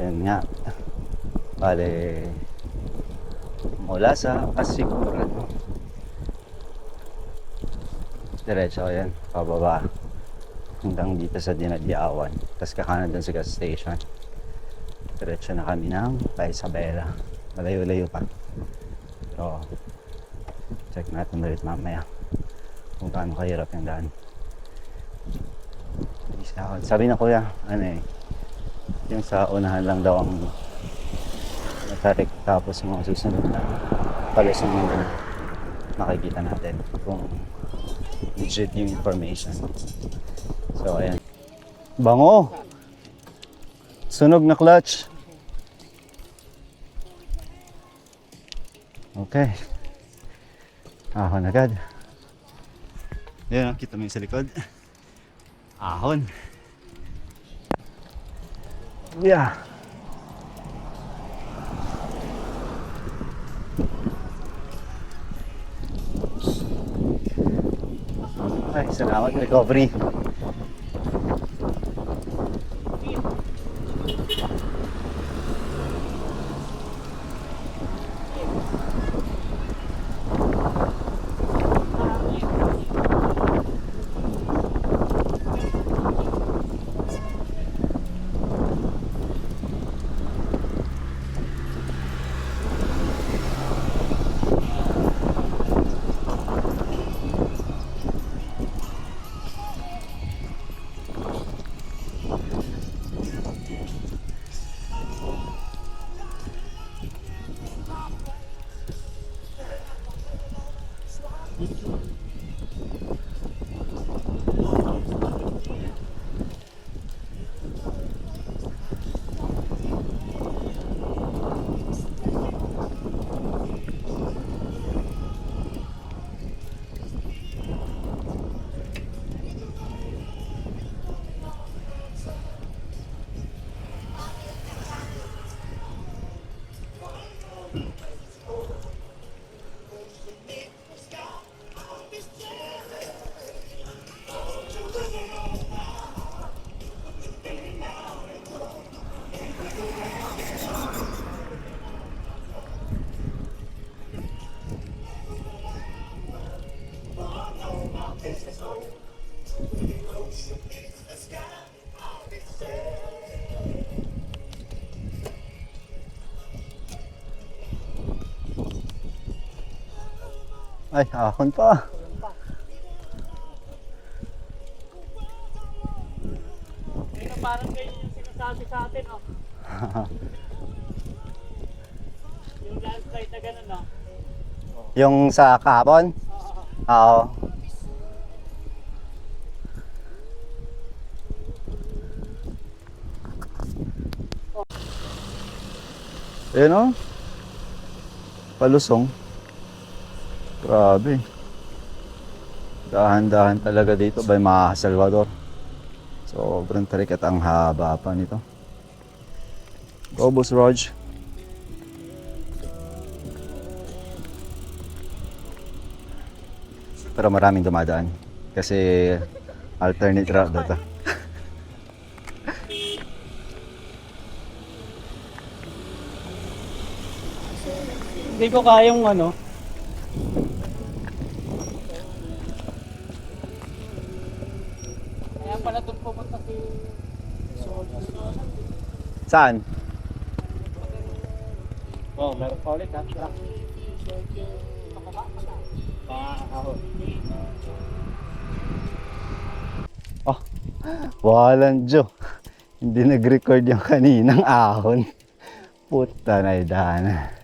Yan nga. Bale, mula sa Kasiguran. Diretso yan, pababa. Hanggang dito sa Dinadiawan. Tapos kakanan dun sa gas station. Diretso na kami ng Isabela. Malayo-layo pa. So, check natin ulit mamaya kung gaano kahirap yung daan. Sabi na kuya, ano eh, yung sa unahan lang daw ang natarik, tapos mga susunod na palusong yung makikita natin kung legit yung information. So ayan, bango, sunog na clutch. Okay, ahon agad. Yan, kita mo yung sa likod, ahon. Yeah. Ay, salamat, recovery. Ay, ahon pa. Ito parang ganyan yung sinasabi sa atin, oh. Yung landslide na gano'n, no? Yung sa kahapon? Oo. Ayun o. Palusong. Grabe. Dahan-dahan talaga dito by mga Salvador. Sobrang tarik at ang haba pa nito. Go, Boss Rog. Pero maraming dumadaan. Kasi alternate route dito. Hindi ko kayang ano. Kaya pala doon pumunta si Saan? oh, meron pa ulit ha. Oh, walang Diyo. Hindi nag-record yung kaninang ahon. Puta na idaan.